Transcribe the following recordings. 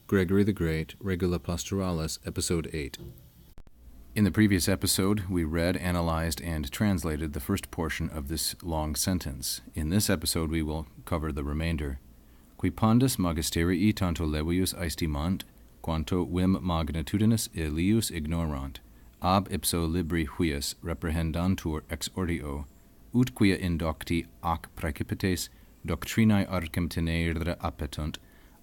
Gregory the Great, Regula Pastoralis, Episode 8. In the previous episode, we read, analyzed, and translated the first portion of this long sentence. In this episode, we will cover the remainder. Qui pandus magisterii tanto levius aestimant, quanto vim magnitudinus illius ignorant, ab ipso libri huius reprehendantur ex ordio, ut quia indocti ac praecipites doctrinae arcem tenere appetunt,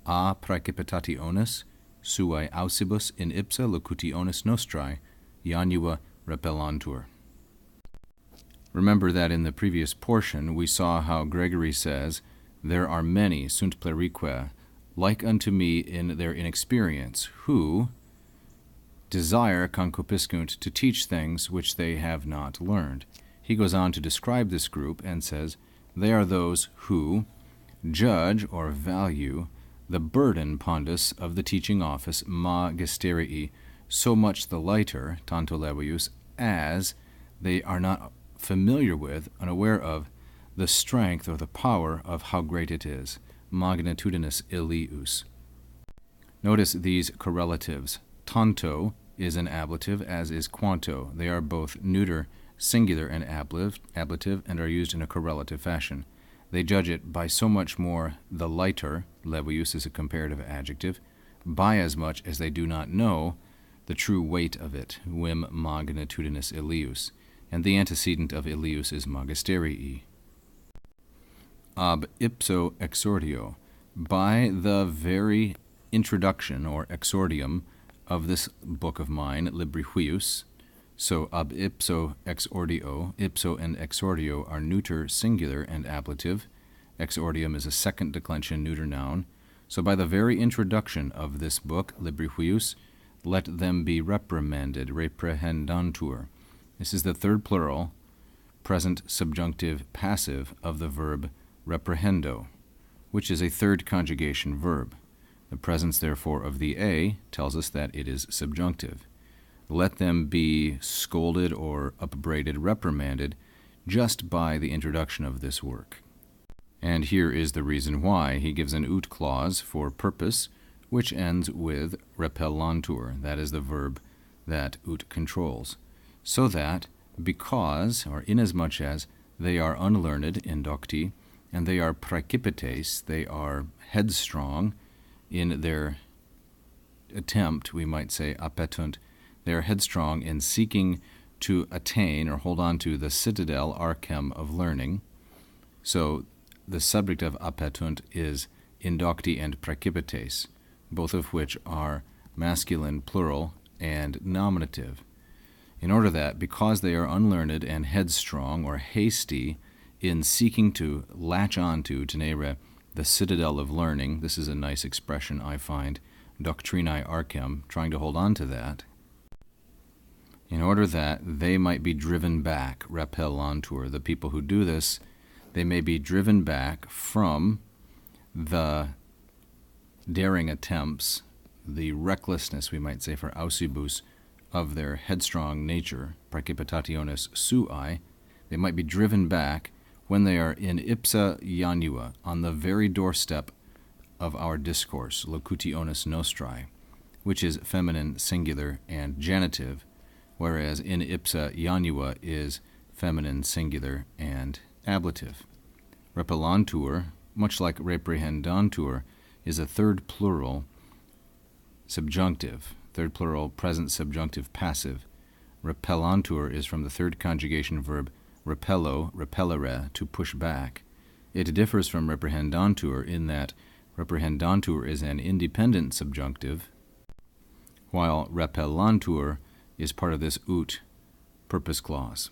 a praecipitationis suae ausibus in ipsa locutionis nostrae Janua repellantur. Remember that in the previous portion we saw how Gregory says, "There are many, sunt plerique, like unto me in their inexperience, who desire concupiscunt to teach things which they have not learned." He goes on to describe this group and says, they are those who judge or value the burden pondus of the teaching office magisterii so much the lighter, tanto levius, as they are not familiar with, unaware of, the strength or the power of how great it is, magnitudinus illius. Notice these correlatives. Tanto is an ablative, as is quanto. They are both neuter, singular, and ablative, and are used in a correlative fashion. They judge it by so much more the lighter, levius is a comparative adjective, by as much as they do not know the true weight of it, vim magnitudinus illius, and the antecedent of illius is magisterii. Ab ipso exordio, by the very introduction or exordium of this book of mine, libri huius. So ab ipso exordio, ipso and exordio are neuter, singular, and ablative. Exordium is a second declension neuter noun. So by the very introduction of this book, libri huius, let them be reprimanded, reprehendantur. This is the third plural, present subjunctive passive of the verb reprehendo, which is a third conjugation verb. The presence, therefore, of the a tells us that it is subjunctive. Let them be scolded or upbraided, reprimanded, just by the introduction of this work. And here is the reason why. He gives an ut clause for purpose, which ends with repellantur. That is the verb that ut controls. So that, because, or inasmuch as, they are unlearned, indocti, and they are praecipites, they are headstrong in their attempt, we might say, appetunt, they are headstrong in seeking to attain or hold on to the citadel archem of learning. So the subject of appetunt is indocti and praecipites, both of which are masculine, plural, and nominative. In order that, because they are unlearned and headstrong or hasty in seeking to latch on to tenere, the citadel of learning, this is a nice expression I find, doctrinae archem, trying to hold on to that, in order that they might be driven back, repellantur, the people who do this, they may be driven back from the daring attempts, the recklessness, we might say, for ausibus, of their headstrong nature, praecipitationis suae. They might be driven back when they are in ipsa janua, on the very doorstep of our discourse, locutionis nostrae, which is feminine, singular, and genitive, whereas in ipsa janua is feminine, singular, and ablative. Repellantur, much like reprehendantur, is a third plural subjunctive, third plural present subjunctive passive. Repellantur is from the third conjugation verb repello, repellere, to push back. It differs from reprehendantur in that reprehendantur is an independent subjunctive, while repellantur is part of this ut purpose clause.